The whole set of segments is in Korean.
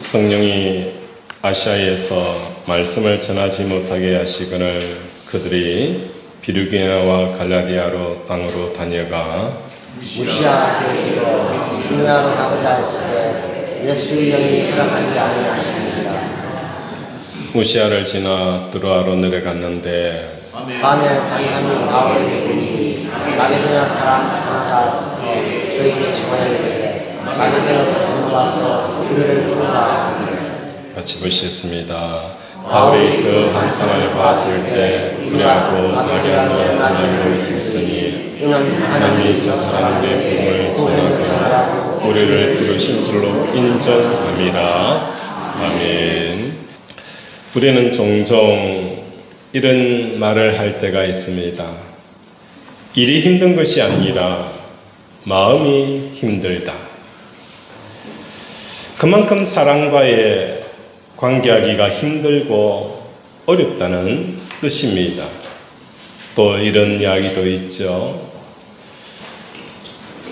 성령이 아시아에서 말씀을 전하지 못하게 하시거늘 그들이 비르기아와 갈라디아로 땅으로 다녀가 무시아 교회로 유명하로 가고자 했을 때 예수의 영이 허락하지 아니하십니다. 무시아를 지나 드로아로 내려갔는데 밤에 단상이 바울에게 보니 마게도냐 사람 하나가 저에게 청하였는데 마게도냐로 와서 우리를 부르라. 같이 보시겠습니다. 바울이 그 환상을 봤을 때 우리하고 마게도냐 동양으로 힘쓰니 하나님이 저 사람들의 복음을 전하고 우리를 부르신 줄로 인정함이라. 아멘. 우리는 종종 이런 말을 할 때가 있습니다. 일이 힘든 것이 아니라 마음이 힘들다. 그만큼 사람과의 관계하기가 힘들고 어렵다는 뜻입니다. 또 이런 이야기도 있죠.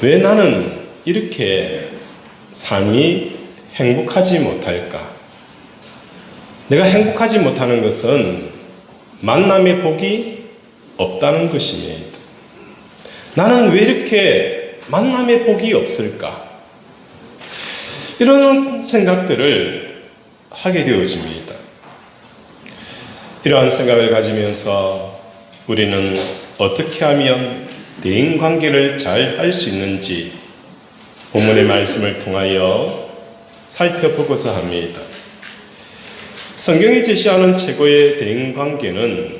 왜 나는 이렇게 삶이 행복하지 못할까? 내가 행복하지 못하는 것은 만남의 복이 없다는 것입니다. 나는 왜 이렇게 만남의 복이 없을까? 이런 생각들을 하게 되어집니다. 이러한 생각을 가지면서 우리는 어떻게 하면 대인관계를 잘 할 수 있는지 본문의 말씀을 통하여 살펴보고자 합니다. 성경이 제시하는 최고의 대인관계는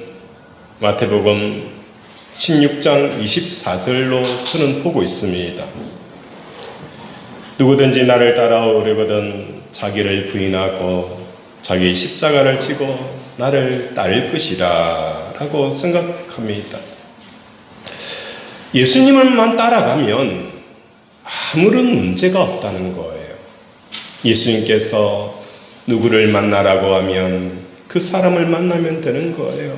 마태복음 16장 24절로 저는 보고 있습니다. 누구든지 나를 따라오려거든 자기를 부인하고 자기 십자가를 지고 나를 따를 것이라 라고 생각합니다. 예수님을만 따라가면 아무런 문제가 없다는 거예요. 예수님께서 누구를 만나라고 하면 그 사람을 만나면 되는 거예요.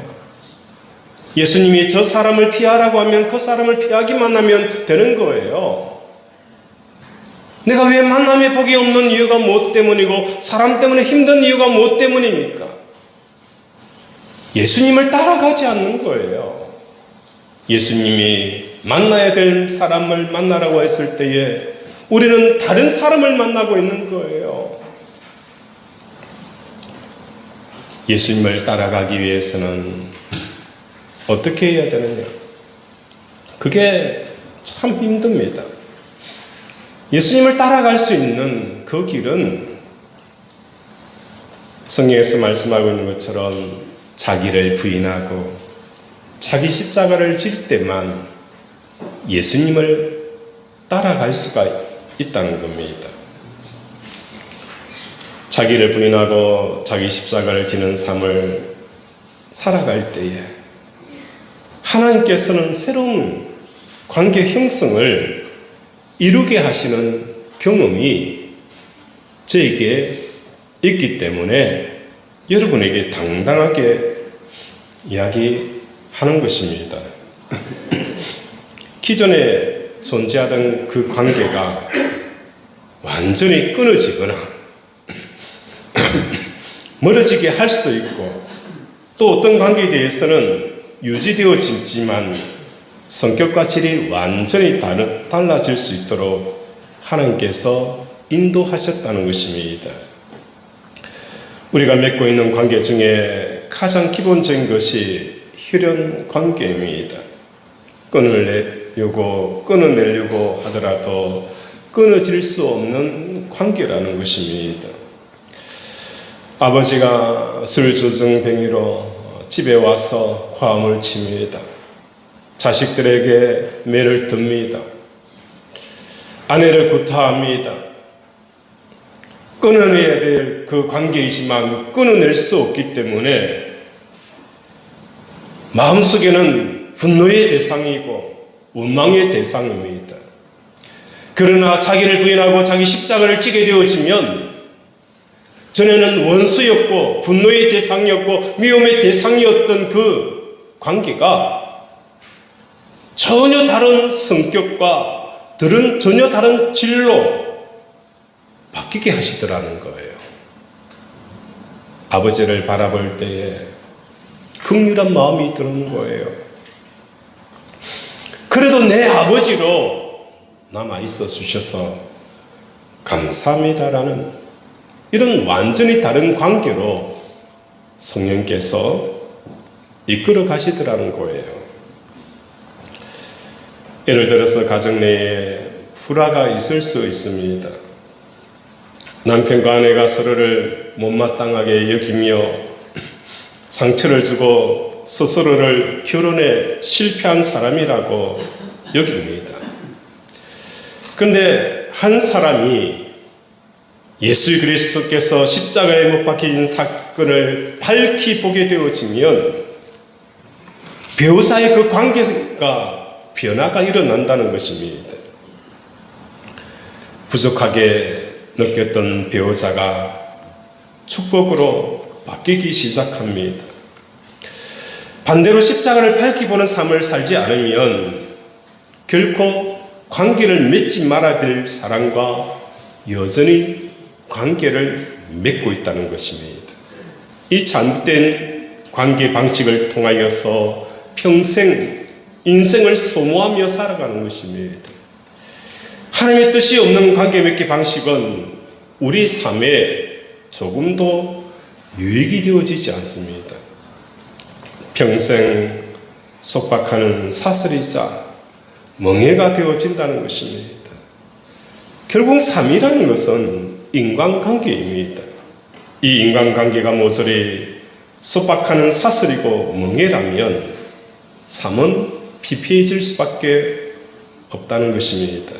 예수님이 저 사람을 피하라고 하면 그 사람을 피하기만 하면 되는 거예요. 내가 왜 만남의 복이 없는 이유가 무엇 때문이고 사람 때문에 힘든 이유가 무엇 때문입니까? 예수님을 따라가지 않는 거예요. 예수님이 만나야 될 사람을 만나라고 했을 때에 우리는 다른 사람을 만나고 있는 거예요. 예수님을 따라가기 위해서는 어떻게 해야 되느냐? 그게 참 힘듭니다. 예수님을 따라갈 수 있는 그 길은 성경에서 말씀하고 있는 것처럼 자기를 부인하고 자기 십자가를 질 때만 예수님을 따라갈 수가 있다는 겁니다. 자기를 부인하고 자기 십자가를 지는 삶을 살아갈 때에 하나님께서는 새로운 관계 형성을 이루게 하시는 경험이 저에게 있기 때문에 여러분에게 당당하게 이야기하는 것입니다. 기존에 존재하던 그 관계가 완전히 끊어지거나 멀어지게 할 수도 있고 또 어떤 관계에 대해서는 유지되어지지만 성격과 질이 완전히 달라질 수 있도록 하나님께서 인도하셨다는 것입니다. 우리가 맺고 있는 관계 중에 가장 기본적인 것이 혈연 관계입니다. 끊어내려고 하더라도 끊어질 수 없는 관계라는 것입니다. 아버지가 술주정뱅이로 집에 와서 과음을 칩니다. 자식들에게 매를 듭니다. 아내를 구타합니다. 끊어내야 될 그 관계이지만 끊어낼 수 없기 때문에 마음속에는 분노의 대상이고 원망의 대상입니다. 그러나 자기를 부인하고 자기 십자가를 지게 되어지면 전에는 원수였고 분노의 대상이었고 미움의 대상이었던 그 관계가 전혀 다른 성격과 전혀 다른 질로 바뀌게 하시더라는 거예요. 아버지를 바라볼 때에 긍휼한 마음이 드는 거예요. 그래도 내 아버지로 남아 있어 주셔서 감사합니다라는 이런 완전히 다른 관계로 성령께서 이끌어 가시더라는 거예요. 예를 들어서 가정 내에 불화가 있을 수 있습니다. 남편과 아내가 서로를 못마땅하게 여기며 상처를 주고 스스로를 결혼에 실패한 사람이라고 여깁니다. 그런데 한 사람이 예수 그리스도께서 십자가에 못 박히신 사건을 밝히 보게 되어지면 배우자의 그 관계가 변화가 일어난다는 것입니다. 부족하게 느꼈던 배우자가 축복으로 바뀌기 시작합니다. 반대로 십자가를 밝히 보는 삶을 살지 않으면 결코 관계를 맺지 말아야 될 사람과 여전히 관계를 맺고 있다는 것입니다. 이 잘못된 관계 방식을 통하여서 평생 인생을 소모하며 살아가는 것입니다. 하나님의 뜻이 없는 관계 맺기 방식은 우리 삶에 조금도 유익이 되어지지 않습니다. 평생 속박하는 사슬이자 멍해가 되어진다는 것입니다. 결국 삶이라는 것은 인간관계입니다. 이 인간관계가 모조리 속박하는 사슬이고 멍해라면 삶은 피폐해질 수밖에 없다는 것입니다.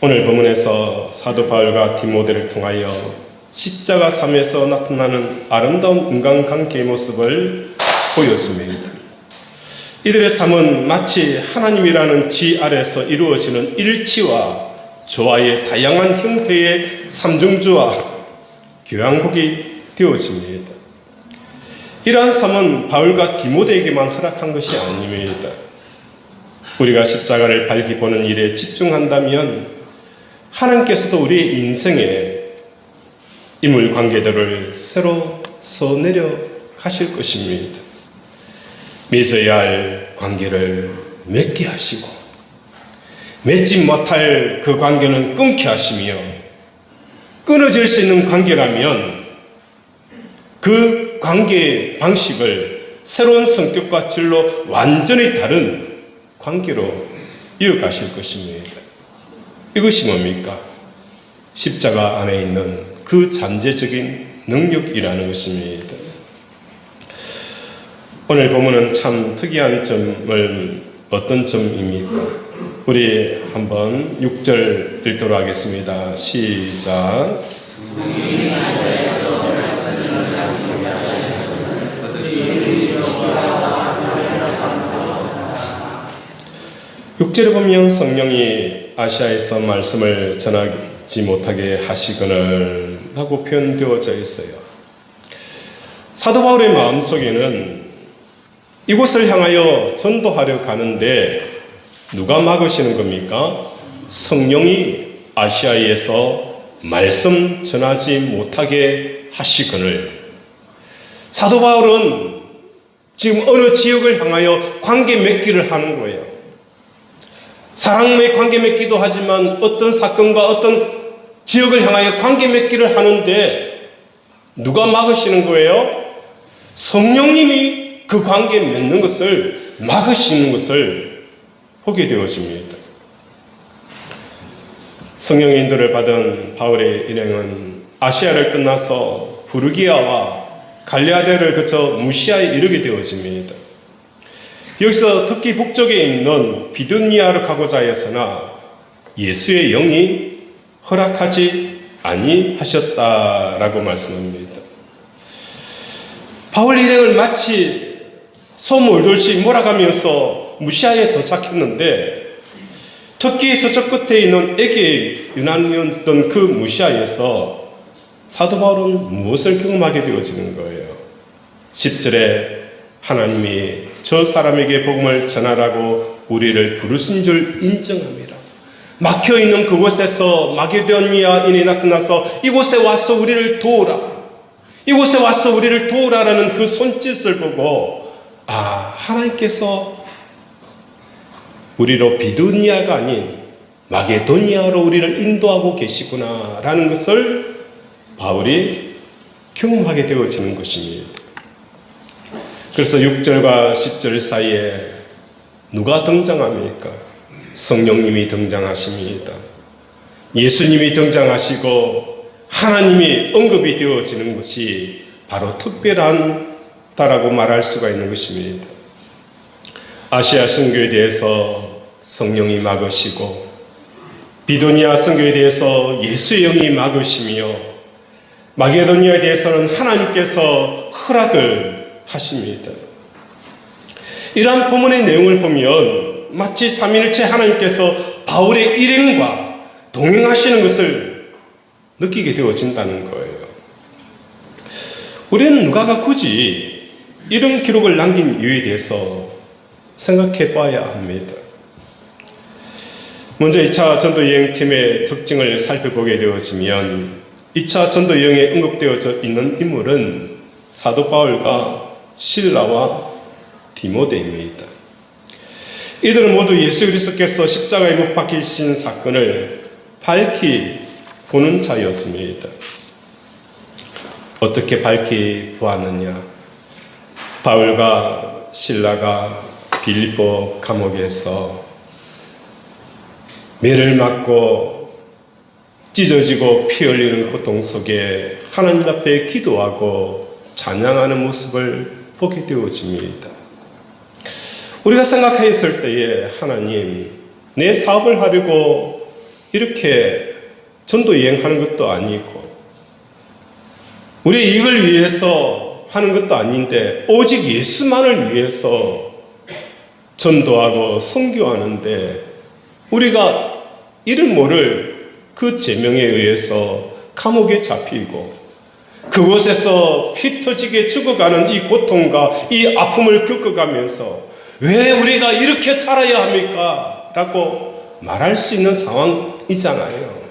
오늘 본문에서 사도 바울과 디모데를 통하여 십자가 삶에서 나타나는 아름다운 인간관계의 모습을 보여줍니다. 이들의 삶은 마치 하나님이라는 지 아래서 이루어지는 일치와 조화의 다양한 형태의 삼중주와 교향곡이 되어집니다. 이러한 삶은 바울과 디모데에게만 허락한 것이 아닙니다. 우리가 십자가를 밝히 보는 일에 집중한다면 하나님께서도 우리의 인생에 인물관계들을 새로 써내려 가실 것입니다. 맺어야 할 관계를 맺게 하시고 맺지 못할 그 관계는 끊게 하시며 끊어질 수 있는 관계라면 그 관계 방식을 새로운 성격과 질로 완전히 다른 관계로 이어가실 것입니다. 이것이 뭡니까? 십자가 안에 있는 그 잠재적인 능력이라는 것입니다. 오늘 본문은 참 특이한 점을 어떤 점입니까? 우리 한번 6절 읽도록 하겠습니다. 시작. 6절에 보면 성령이 아시아에서 말씀을 전하지 못하게 하시거늘 하고 표현되어져 있어요. 사도 바울의 마음속에는 이곳을 향하여 전도하려 가는데 누가 막으시는 겁니까? 성령이 아시아에서 말씀 전하지 못하게 하시거늘. 사도 바울은 지금 어느 지역을 향하여 관계 맺기를 하는 거예요. 사람의 관계 맺기도 하지만 어떤 사건과 어떤 지역을 향하여 관계 맺기를 하는데 누가 막으시는 거예요? 성령님이 그 관계 맺는 것을 막으시는 것을 보게 되어집니다. 성령의 인도를 받은 바울의 일행은 아시아를 끝나서 부르기아와 갈레아데를 거쳐 무시아에 이르게 되어집니다. 여기서 특히 북쪽에 있는 비두니아로 가고자 하였으나 예수의 영이 허락하지 아니하셨다라고 말씀합니다. 바울 일행을 마치 소몰돌이 몰아가면서 무시아에 도착했는데 터키 서쪽 끝에 있는 에게 유난이었던 그 무시아에서 사도 바울은 무엇을 경험하게 되어지는 거예요? 10절에 하나님이 저 사람에게 복음을 전하라고 우리를 부르신 줄 인정합니다. 막혀있는 그곳에서 마게도니아인이 나타나서 이곳에 와서 우리를 도우라, 이곳에 와서 우리를 도우라라는 그 손짓을 보고 하나님께서 우리로 비두니아가 아닌 마게도니아로 우리를 인도하고 계시구나 라는 것을 바울이 경험하게 되어지는 것입니다. 그래서 6절과 10절 사이에 누가 등장합니까? 성령님이 등장하십니다. 예수님이 등장하시고 하나님이 언급이 되어지는 것이 바로 특별하다라고 말할 수가 있는 것입니다. 아시아 선교에 대해서 성령이 막으시고 비도니아 선교에 대해서 예수의 영이 막으시며 마게도니아에 대해서는 하나님께서 허락을 하십니다. 이러한 본문의 내용을 보면 마치 삼위일체 하나님께서 바울의 일행과 동행하시는 것을 느끼게 되어진다는 거예요. 우리는 누가가 굳이 이런 기록을 남긴 이유에 대해서 생각해 봐야 합니다. 먼저 2차 전도여행팀의 특징을 살펴보게 되어지면 2차 전도여행에 언급되어져 있는 인물은 사도 바울과 실라와 디모데입니다. 이들은 모두 예수 그리스도께서 십자가에 못 박히신 사건을 밝히 보는 자였습니다. 어떻게 밝히 보았느냐? 바울과 실라가 빌립보 감옥에서 매를 맞고 찢어지고 피 흘리는 고통 속에 하나님 앞에 기도하고 찬양하는 모습을 보게 되어집니다. 우리가 생각했을 때에 하나님, 내 사업을 하려고 이렇게 전도 여행하는 것도 아니고 우리의 이익을 위해서 하는 것도 아닌데 오직 예수만을 위해서 전도하고 선교하는데 우리가 이름 모를 그 제명에 의해서 감옥에 잡히고 그곳에서 피 터지게 죽어가는 이 고통과 이 아픔을 겪어가면서 왜 우리가 이렇게 살아야 합니까? 라고 말할 수 있는 상황이잖아요.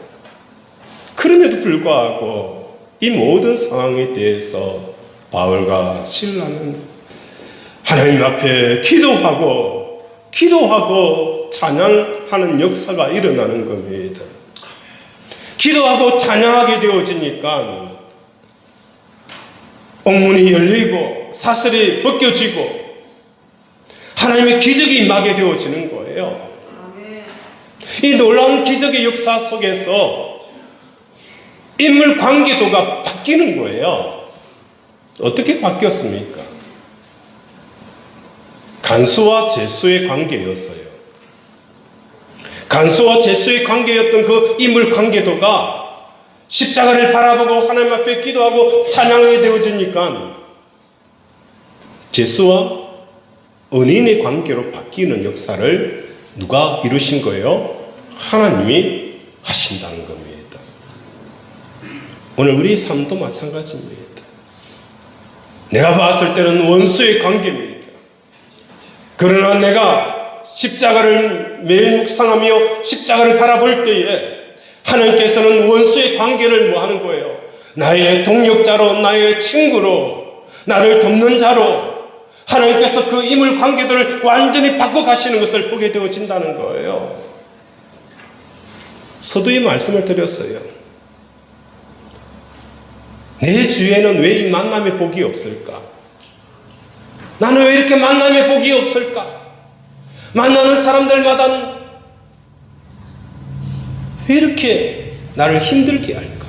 그럼에도 불구하고 이 모든 상황에 대해서 바울과 실라는 하나님 앞에 기도하고 찬양하는 역사가 일어나는 겁니다. 기도하고 찬양하게 되어지니까 옥문이 열리고 사슬이 벗겨지고 하나님의 기적이 임하게 되어지는 거예요. 이 놀라운 기적의 역사 속에서 인물 관계도가 바뀌는 거예요. 어떻게 바뀌었습니까? 간수와 제수의 관계였어요. 간수와 제수의 관계였던 그 인물 관계도가 십자가를 바라보고 하나님 앞에 기도하고 찬양하게 되어지니까 제수와 은인의 관계로 바뀌는 역사를 누가 이루신 거예요? 하나님이 하신다는 겁니다. 오늘 우리 삶도 마찬가지입니다. 내가 봤을 때는 원수의 관계입니다. 그러나 내가 십자가를 매일 묵상하며 십자가를 바라볼 때에 하나님께서는 원수의 관계를 뭐 하는 거예요? 나의 동력자로, 나의 친구로, 나를 돕는 자로 하나님께서 그 인물 관계들을 완전히 바꿔 가시는 것을 보게 되어진다는 거예요. 서두에 말씀을 드렸어요. 내 주위에는 왜 이 만남의 복이 없을까? 나는 왜 이렇게 만남의 복이 없을까? 만나는 사람들마다 왜 이렇게 나를 힘들게 할까?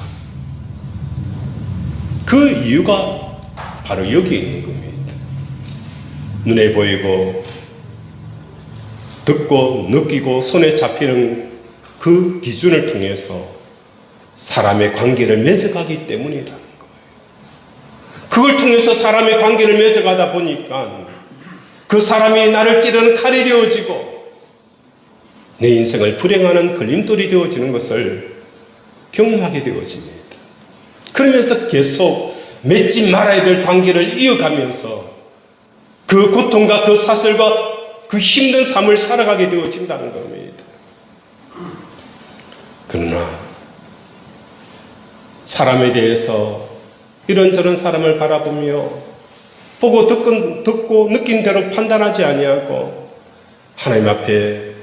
그 이유가 바로 여기에 있는 겁니다. 눈에 보이고 듣고 느끼고 손에 잡히는 그 기준을 통해서 사람의 관계를 맺어가기 때문이라는 거예요. 그걸 통해서 사람의 관계를 맺어가다 보니까 그 사람이 나를 찌르는 칼이 되어지고 내 인생을 불행하는 걸림돌이 되어지는 것을 경험하게 되어집니다. 그러면서 계속 맺지 말아야 될 관계를 이어가면서 그 고통과 그 사슬과 그 힘든 삶을 살아가게 되어진다는 겁니다. 그러나 사람에 대해서 이런저런 사람을 바라보며 보고 듣고 느낀 대로 판단하지 아니하고 하나님 앞에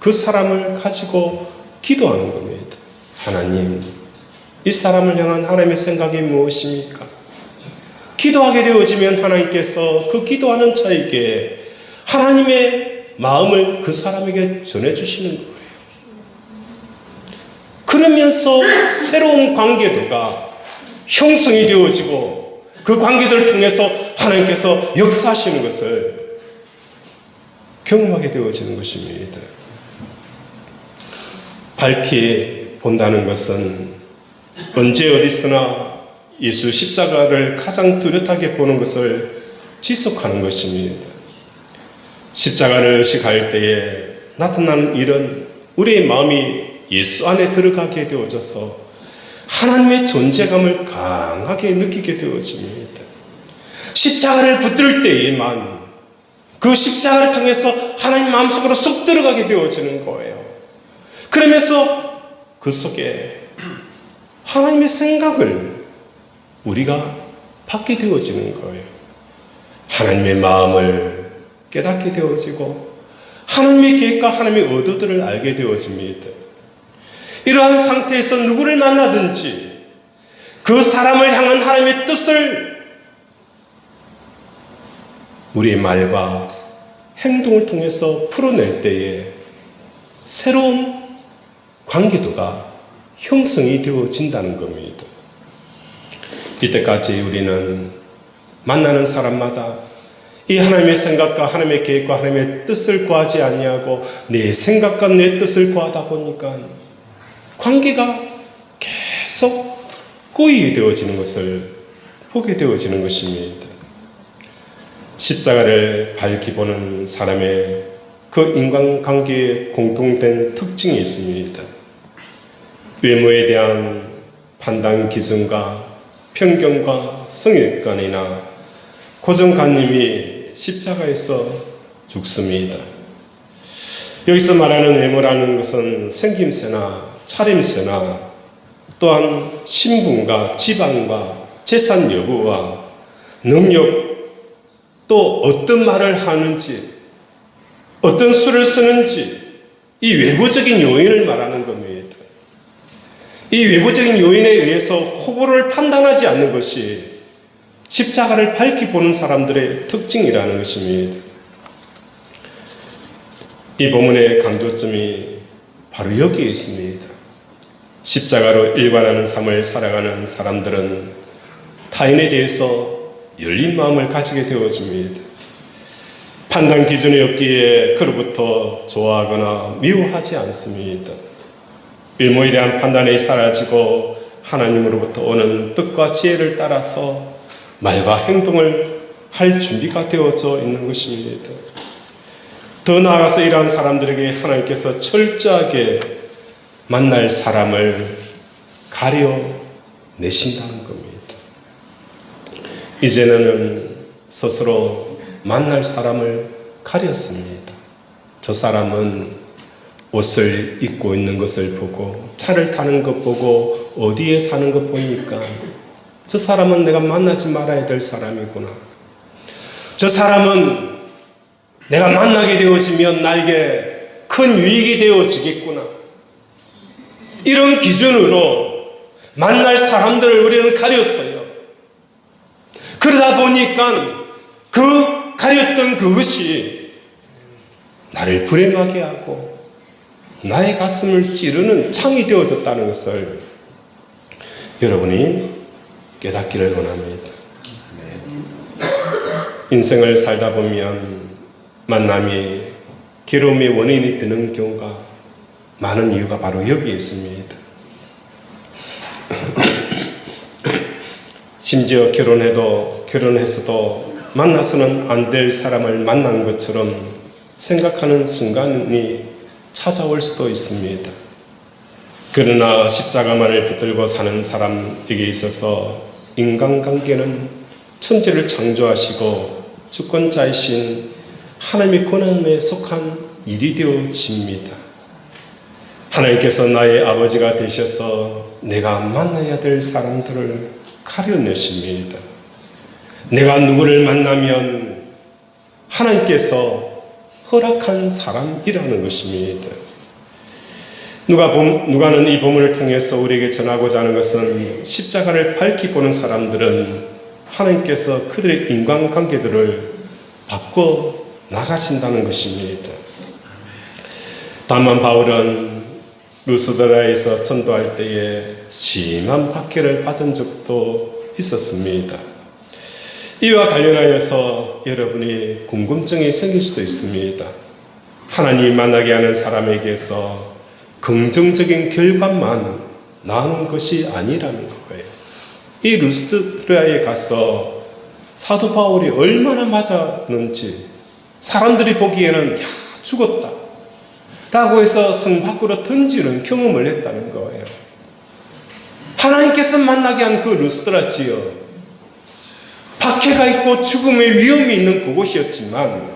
그 사람을 가지고 기도하는 겁니다. 하나님, 이 사람을 향한 하나님의 생각이 무엇입니까? 기도하게 되어지면 하나님께서 그 기도하는 자에게 하나님의 마음을 그 사람에게 전해주시는 거예요. 그러면서 새로운 관계도가 형성이 되어지고 그 관계들을 통해서 하나님께서 역사하시는 것을 경험하게 되어지는 것입니다. 밝히 본다는 것은 언제 어디서나 예수 십자가를 가장 뚜렷하게 보는 것을 지속하는 것입니다. 십자가를 의식할 때에 나타나는 일은 우리의 마음이 예수 안에 들어가게 되어져서 하나님의 존재감을 강하게 느끼게 되어집니다. 십자가를 붙들 때에만 그 십자가를 통해서 하나님 마음속으로 쏙 들어가게 되어지는 거예요. 그러면서 그 속에 하나님의 생각을 우리가 받게 되어지는 거예요. 하나님의 마음을 깨닫게 되어지고 하나님의 계획과 하나님의 의도들을 알게 되어집니다. 이러한 상태에서 누구를 만나든지 그 사람을 향한 하나님의 뜻을 우리의 말과 행동을 통해서 풀어낼 때에 새로운 관계도가 형성이 되어진다는 겁니다. 이때까지 우리는 만나는 사람마다 이 하나님의 생각과 하나님의 계획과 하나님의 뜻을 구하지 아니하고 내 생각과 내 뜻을 구하다 보니까 관계가 계속 꼬이게 되어지는 것을 보게 되어지는 것입니다. 십자가를 밝히 보는 사람의 그 인간관계에 공통된 특징이 있습니다. 외모에 대한 판단 기준과 편견과 성역관이나 고정관념이 십자가에서 죽습니다. 여기서 말하는 외모라는 것은 생김새나 차림새나 또한 신분과 지방과 재산 여부와 능력 또 어떤 말을 하는지 어떤 수를 쓰는지 이 외부적인 요인을 말하는 겁니다. 이 외부적인 요인에 의해서 호불호를 판단하지 않는 것이 십자가를 밝히 보는 사람들의 특징이라는 것입니다. 이 본문의 강조점이 바로 여기에 있습니다. 십자가로 일관하는 삶을 살아가는 사람들은 타인에 대해서 열린 마음을 가지게 되어집니다. 판단 기준이 없기에 그로부터 좋아하거나 미워하지 않습니다. 외모에 대한 판단이 사라지고 하나님으로부터 오는 뜻과 지혜를 따라서 말과 행동을 할 준비가 되어져 있는 것입니다. 더 나아가서 이러한 사람들에게 하나님께서 철저하게 만날 사람을 가려내신다는 겁니다. 이제는 스스로 만날 사람을 가렸습니다. 저 사람은 옷을 입고 있는 것을 보고 차를 타는 것 보고 어디에 사는 것 보니까 저 사람은 내가 만나지 말아야 될 사람이구나. 저 사람은 내가 만나게 되어지면 나에게 큰 유익이 되어지겠구나. 이런 기준으로 만날 사람들을 우리는 가렸어요. 그러다 보니까 그 가렸던 그것이 나를 불행하게 하고 나의 가슴을 찌르는 창이 되어졌다는 것을 여러분이 깨닫기를 원합니다. 인생을 살다 보면 만남이 괴로움의 원인이 되는 경우가 많은 이유가 바로 여기에 있습니다. 심지어 결혼해서도 만나서는 안 될 사람을 만난 것처럼 생각하는 순간이 찾아올 수도 있습니다. 그러나 십자가만을 붙들고 사는 사람에게 있어서 인간관계는 천지를 창조하시고 주권자이신 하나님의 권한에 속한 일이 되어집니다. 하나님께서 나의 아버지가 되셔서 내가 만나야 될 사람들을 가려내십니다. 내가 누구를 만나면 하나님께서 허락한 사람이라는 것입니다. 누가는 이 본문을 통해서 우리에게 전하고자 하는 것은 십자가를 밝히 보는 사람들은 하나님께서 그들의 인간관계들을 바꿔 나가신다는 것입니다. 다만 바울은 루스드라에서 전도할 때에 심한 박해를 받은 적도 있었습니다. 이와 관련하여서 여러분이 궁금증이 생길 수도 있습니다. 하나님이 만나게 하는 사람에게서 긍정적인 결과만 나오는 것이 아니라는 거예요. 이 루스드라에 가서 사도 바울이 얼마나 맞았는지 사람들이 보기에는 야 죽었다 라고 해서 성 밖으로 던지는 경험을 했다는 거예요. 하나님께서 만나게 한 그 루스드라지요, 박해가 있고 죽음의 위험이 있는 그곳이었지만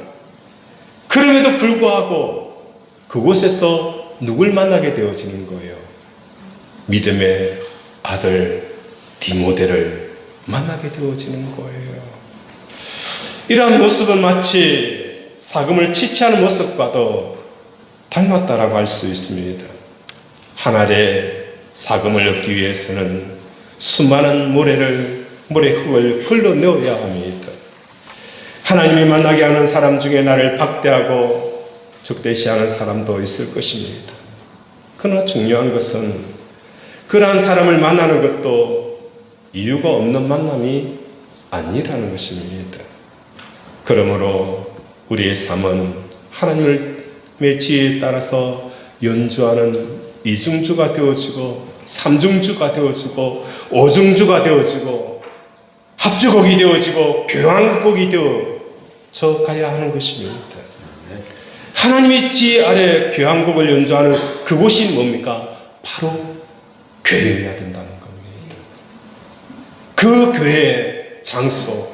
그럼에도 불구하고 그곳에서 누굴 만나게 되어지는 거예요? 믿음의 아들 디모데를 만나게 되어지는 거예요. 이러한 모습은 마치 사금을 취치하는 모습과도 닮았다라고 할 수 있습니다. 한 알의 사금을 얻기 위해서는 수많은 모래흙을 걸러내어야 합니다. 하나님이 만나게 하는 사람 중에 나를 박대하고 적대시하는 사람도 있을 것입니다. 그러나 중요한 것은 그러한 사람을 만나는 것도 이유가 없는 만남이 아니라는 것입니다. 그러므로 우리의 삶은 하나님의 지혜에 따라서 연주하는 이중주가 되어지고 삼중주가 되어지고 오중주가 되어지고 합주곡이 되어지고 교향곡이 되어져 가야 하는 것입니다. 하나님의 지혜 아래 교향곡을 연주하는 그곳이 뭡니까? 바로 교회여야 된다는 겁니다. 그 교회의 장소,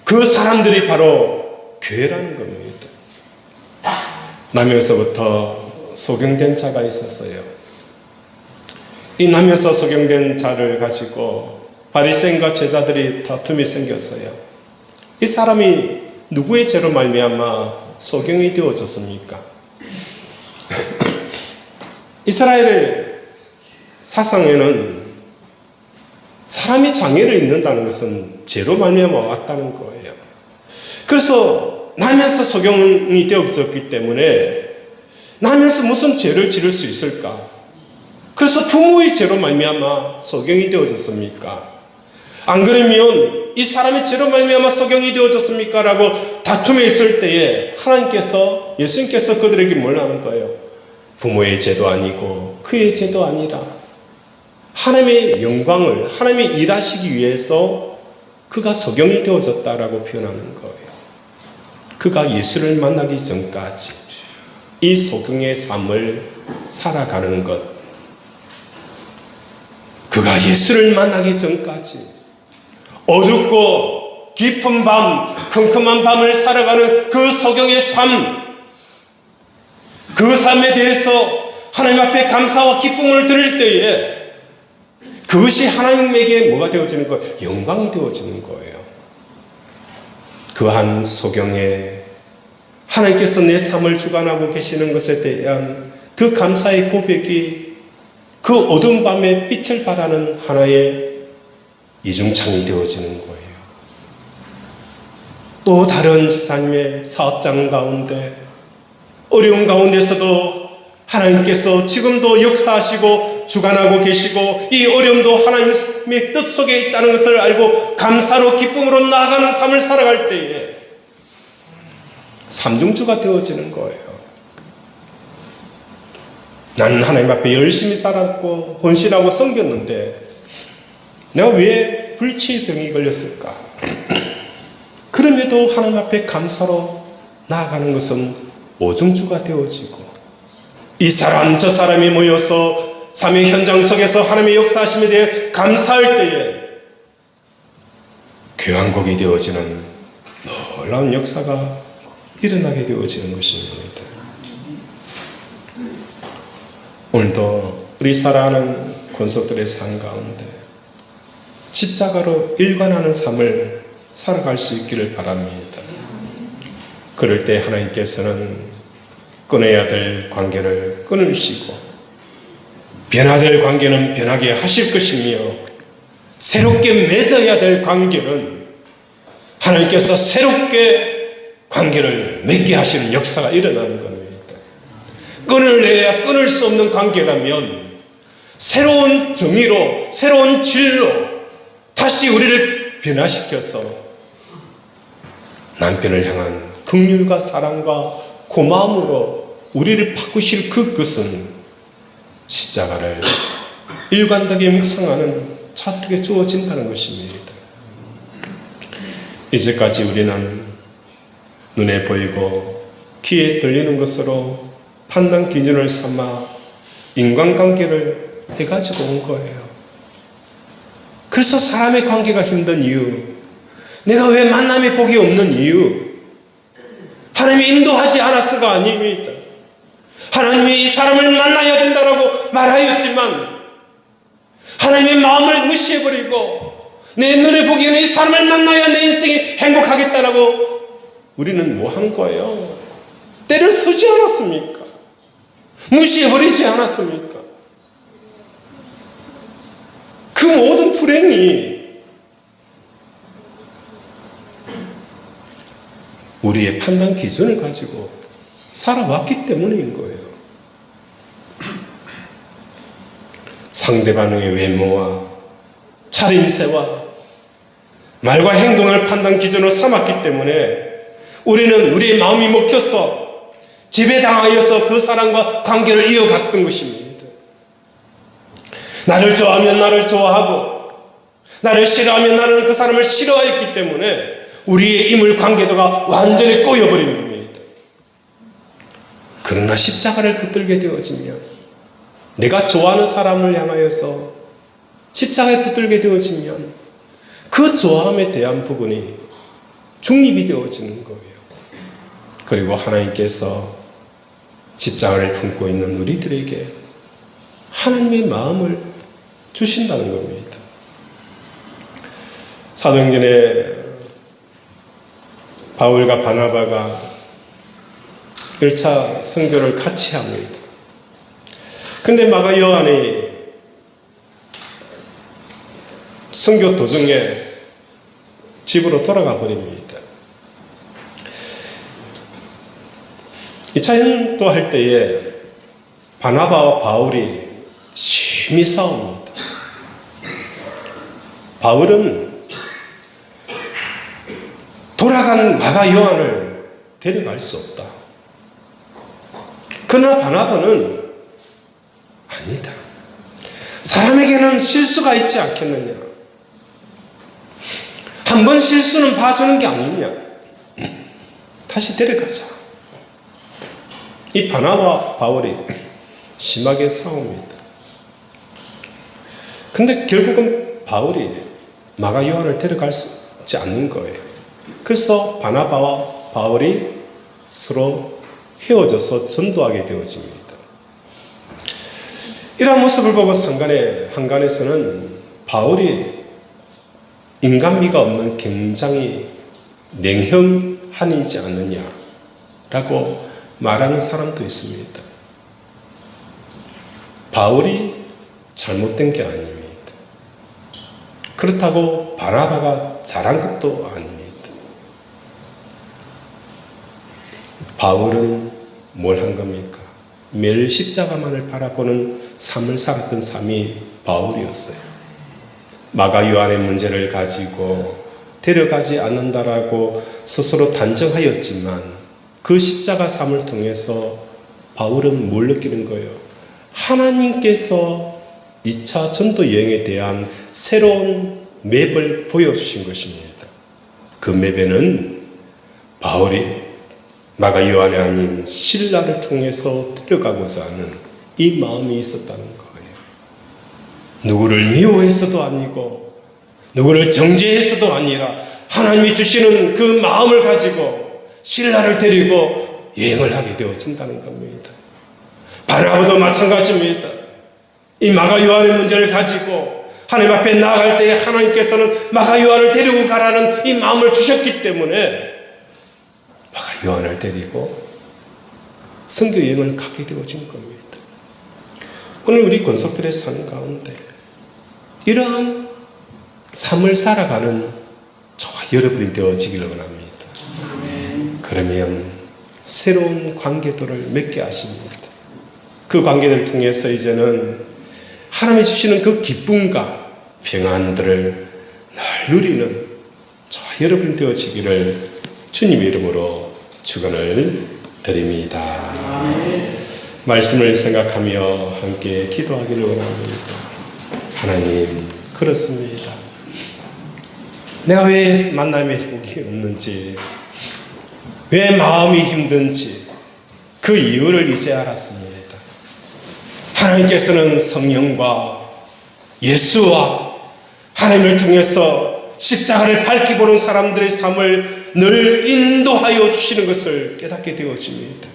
그 사람들이 바로 교회라는 겁니다. 남에서부터 소경된 자가 있었어요. 이 남에서 소경된 자를 가지고 바리새인과 제자들이 다툼이 생겼어요. 이 사람이 누구의 죄로 말미암아 소경이 되어졌습니까? 이스라엘의 사상에는 사람이 장애를 입는다는 것은 죄로 말미암아 왔다는 거예요. 그래서 나면서 소경이 되어졌기 때문에 나면서 무슨 죄를 지를 수 있을까? 그래서 부모의 죄로 말미암아 소경이 되어졌습니까? 안 그러면 이 사람의 죄로 말미암아 소경이 되어졌습니까? 라고 다툼에 있을 때에 하나님께서, 예수님께서 그들에게 뭘 하는 거예요? 부모의 죄도 아니고 그의 죄도 아니라 하나님의 영광을, 하나님이 일하시기 위해서 그가 소경이 되어졌다라고 표현하는 거예요. 그가 예수를 만나기 전까지 이 소경의 삶을 살아가는 것, 그가 예수를 만나기 전까지 어둡고 깊은 밤, 컴컴한 밤을 살아가는 그 소경의 삶, 그 삶에 대해서 하나님 앞에 감사와 기쁨을 드릴 때에 그것이 하나님에게 뭐가 되어지는 거예요? 영광이 되어지는 거예요. 그한 소경에 하나님께서 내 삶을 주관하고 계시는 것에 대한 그 감사의 고백이 그 어두운 밤에 빛을 발하는 하나의 이중창이 되어지는 거예요. 또 다른 집사님의 사업장 가운데 어려운 가운데서도 하나님께서 지금도 역사하시고 주관하고 계시고 이 어려움도 하나님의 뜻 속에 있다는 것을 알고 감사로 기쁨으로 나아가는 삶을 살아갈 때에 삼중주가 되어지는 거예요. 나는 하나님 앞에 열심히 살았고 헌신하고 섬겼는데 내가 왜 불치의 병이 걸렸을까? 그럼에도 하나님 앞에 감사로 나아가는 것은 오중주가 되어지고 이 사람 저 사람이 모여서 삶의 현장 속에서 하나님의 역사하심에 대해 감사할 때에 교향곡이 되어지는 놀라운 역사가 일어나게 되어지는 것입니다. 오늘도 우리 사랑하는 권속들의 삶 가운데 십자가로 일관하는 삶을 살아갈 수 있기를 바랍니다. 그럴 때 하나님께서는 끊어야 될 관계를 끊으시고 변화될 관계는 변하게 하실 것이며 새롭게 맺어야 될 관계는 하나님께서 새롭게 관계를 맺게 하시는 역사가 일어나는 겁니다. 끊을래야 끊을 수 없는 관계라면 새로운 정의로 새로운 질로 다시 우리를 변화시켜서 남편을 향한 긍휼과 사랑과 고마움으로 우리를 바꾸실 그것은 십자가를 일관되게 묵상하는 자들에게 주어진다는 것입니다. 이제까지 우리는 눈에 보이고 귀에 들리는 것으로 판단 기준을 삼아 인간관계를 해가지고 온 거예요. 그래서 사람의 관계가 힘든 이유, 내가 왜 만남의 복이 없는 이유, 하나님이 인도하지 않았어가 아닙니다. 하나님이 이 사람을 만나야 된다라고 말하였지만 하나님의 마음을 무시해버리고 내 눈에 보기에는 이 사람을 만나야 내 인생이 행복하겠다라고 우리는 뭐 한 거예요? 때를 서지 않았습니까? 무시해버리지 않았습니까? 그 모든 불행이 우리의 판단 기준을 가지고 살아왔기 때문인 거예요. 상대방의 외모와 차림새와 말과 행동을 판단 기준으로 삼았기 때문에 우리는 우리의 마음이 먹혀서 지배당하여서 그 사람과 관계를 이어갔던 것입니다. 나를 좋아하면 나를 좋아하고 나를 싫어하면 나는 그 사람을 싫어했기 때문에 우리의 인물 관계도가 완전히 꼬여버린 겁니다. 그러나 십자가를 붙들게 되어지면 내가 좋아하는 사람을 향하여서 십자가에 붙들게 되어지면 그 좋아함에 대한 부분이 중립이 되어지는 거예요. 그리고 하나님께서 십자가를 품고 있는 우리들에게 하나님의 마음을 주신다는 겁니다. 사도행전에 바울과 바나바가 1차 선교를 같이 합니다. 그런데 마가 요한이 선교 도중에 집으로 돌아가 버립니다. 2차 전도할 때에 바나바와 바울이 심히 싸웁니다. 바울은 돌아간 마가 요한을 데려갈 수 없다. 그러나 바나바는 아니다. 사람에게는 실수가 있지 않겠느냐. 한 번 실수는 봐주는 게 아니냐. 다시 데려가자. 이 바나바와 바울이 심하게 싸웁니다. 근데 결국은 바울이 마가 요한을 데려갈 수 있지 않는 거예요. 그래서 바나바와 바울이 서로 헤어져서 전도하게 되어집니다. 이러한 모습을 보고 한간에서는 바울이 인간미가 없는 굉장히 냉혈한이지 않느냐라고 말하는 사람도 있습니다. 바울이 잘못된 게 아닙니다. 그렇다고 바나바가 잘한 것도 아닙니다. 바울은 뭘 한 겁니까? 매일 십자가만을 바라보는 삶을 살았던 삶이 바울이었어요. 마가 요한의 문제를 가지고 데려가지 않는다라고 스스로 단정하였지만 그 십자가 삶을 통해서 바울은 뭘 느끼는 거예요? 하나님께서 2차 전도 여행에 대한 새로운 맵을 보여주신 것입니다. 그 맵에는 바울이 마가 요한이 아닌 실라를 통해서 데려가고자 하는 이 마음이 있었다는 거예요. 누구를 미워해서도 아니고 누구를 정죄해서도 아니라 하나님이 주시는 그 마음을 가지고 실라를 데리고 여행을 하게 되어진다는 겁니다. 바나바도 마찬가지입니다. 이 마가 요한의 문제를 가지고 하나님 앞에 나아갈 때에 하나님께서는 마가 요한을 데리고 가라는 이 마음을 주셨기 때문에 마가 요한을 데리고 선교 여행을 가게 되어진 겁니다. 오늘 우리 권속들의 삶 가운데 이러한 삶을 살아가는 저와 여러분이 되어지기를 원합니다. 그러면 새로운 관계들을 맺게 하십니다. 그 관계를 통해서 이제는 하나님이 주시는 그 기쁨과 평안들을 늘 누리는 저와 여러분이 되어지기를 주님의 이름으로 축원을 드립니다. 말씀을 생각하며 함께 기도하기를 원합니다. 하나님, 그렇습니다. 내가 왜 만남의 복이 없는지, 왜 마음이 힘든지 그 이유를 이제 알았습니다. 하나님께서는 성령과 예수와 하나님을 통해서 십자가를 밝히 보는 사람들의 삶을 늘 인도하여 주시는 것을 깨닫게 되어집니다.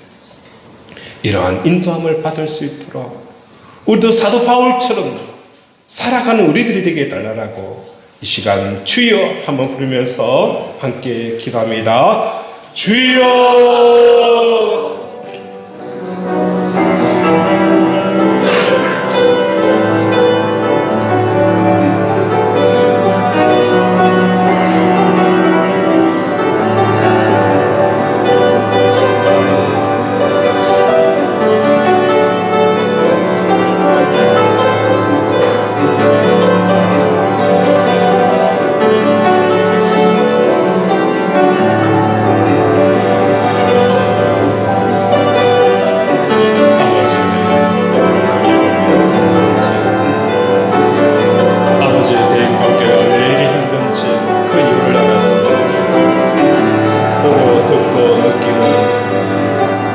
이러한 인도함을 받을 수 있도록 우리도 사도 바울처럼 살아가는 우리들이 되게 해달라고 이 시간 주여 한번 부르면서 함께 기도합니다. 주여!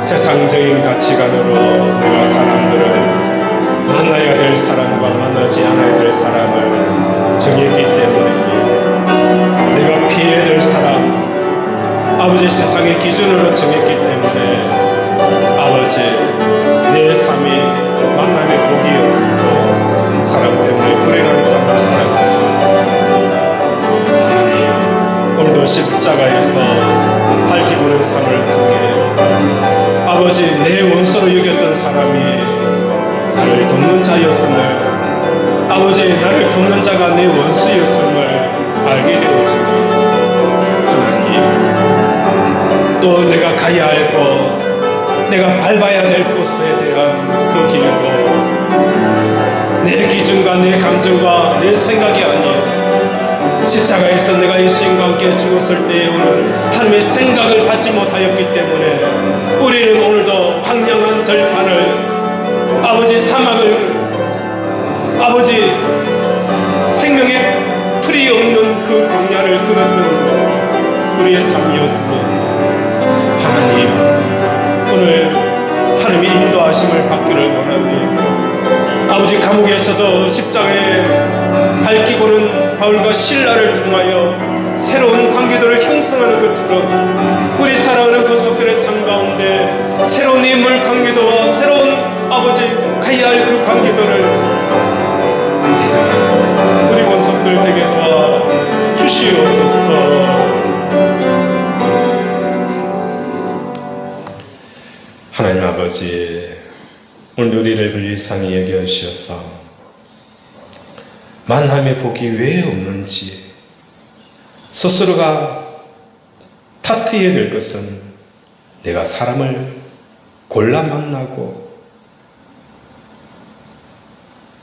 세상적인 가치관으로 내가 사람들을 만나야 될 사람과 만나지 않아야 될 사람을 정했기 때문입니다. 내가 피해야 될 사람, 아버지 세상의 기준으로 정했기 때문에 아버지 내 삶이 만남의 복이 없고 사람 때문에 불행한 삶을 살았습니다. 하나님, 오늘도 십자가에서 밝히 보는 삶을 통해 아버지 내 원수로 여겼던 사람이 나를 돕는 자였음을, 아버지 나를 돕는 자가 내 원수였음을 알게 되어집니다. 하나님, 또 내가 가야 할 곳, 내가 밟아야 될 곳에 대한 그 길도 내 기준과 내 감정과 내 생각이 아닌 십자가에서 내가 예수님과 함께 죽었을 때에 오늘 하나님의 생각을 받지 못하였기 때문에 우리는 오늘도 황량한 들판을, 아버지 사막을, 아버지 생명의 풀이 없는 그 광야를 걸었던 우리의 삶이었습니다. 하나님, 오늘 하나님의 인도하심을 받기를 원합니다. 아버지 감옥에서도 십자가에 밝히고는 바울과 실라를 통하여 새로운 관계들을 형성하는 것처럼 우리 사랑하는 권속들의 삶 가운데 새로운 인물 관계도와 새로운 아버지 가야 할 그 관계들을 회생하는 우리 권속들 되게 도와 주시옵소서. 하나님 아버지, 오늘 우리를 불쌍히 여겨주셔서 만남의 복이 왜 없는지 스스로가 탓해야 될 것은 내가 사람을 골라 만나고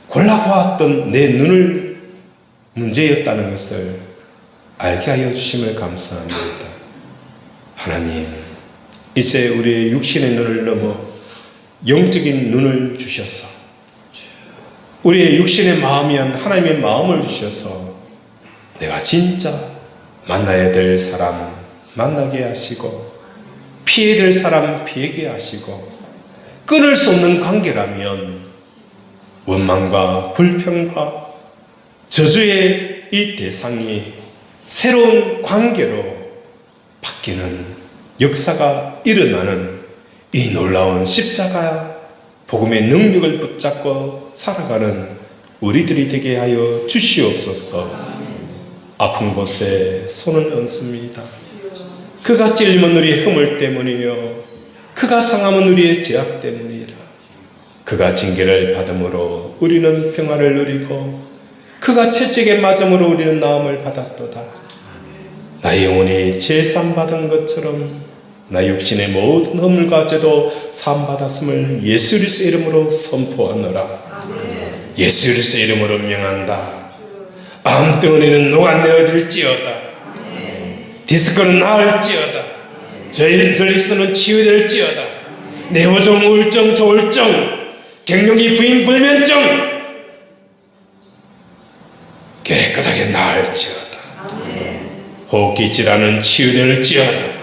골라보았던 내 눈을 문제였다는 것을 알게 하여 주심을 감사합니다. 하나님, 이제 우리의 육신의 눈을 넘어 영적인 눈을 주셔서 우리의 육신의 마음이한 하나님의 마음을 주셔서 내가 진짜 만나야 될 사람 만나게 하시고 피해야 될 사람 피하게 하시고 끊을 수 없는 관계라면 원망과 불평과 저주의 이 대상이 새로운 관계로 바뀌는 역사가 일어나는 이 놀라운 십자가 복음의 능력을 붙잡고 살아가는 우리들이 되게 하여 주시옵소서. 아픈 곳에 손을 얹습니다. 그가 찔림은 우리의 허물 때문이요 그가 상함은 우리의 죄악 때문이라. 그가 징계를 받음으로 우리는 평화를 누리고 그가 채찍에 맞음으로 우리는 나음을 받았도다. 나의 영혼이 죄산 받은 것처럼 나 육신의 모든 허물과 죄도 사함 받았음을 예수 그리스도의 이름으로 선포하노라. 예수 그리스도의 이름으로 명한다. 암 때문에는 녹아내어질지어다. 디스크는 나을지어다. 전리스는 치유될지어다. 내호종, 우울증, 조울증, 갱년기, 부인, 불면증 깨끗하게 나을지어다. 호흡기 질환은 치유될지어다.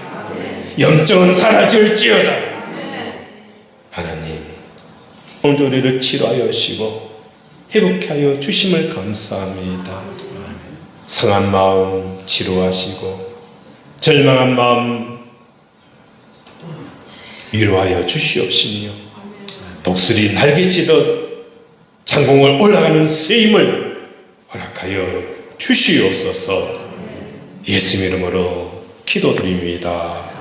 염증은 사라질지어다. 하나님, 오늘도 우리를 치료하여 주시고 회복하여 주심을 감사합니다. 상한 마음 치료하시고 절망한 마음 위로하여 주시옵시며 독수리 날개치듯 창공을 올라가는 쇠임을 허락하여 주시옵소서. 예수 이름으로 기도드립니다.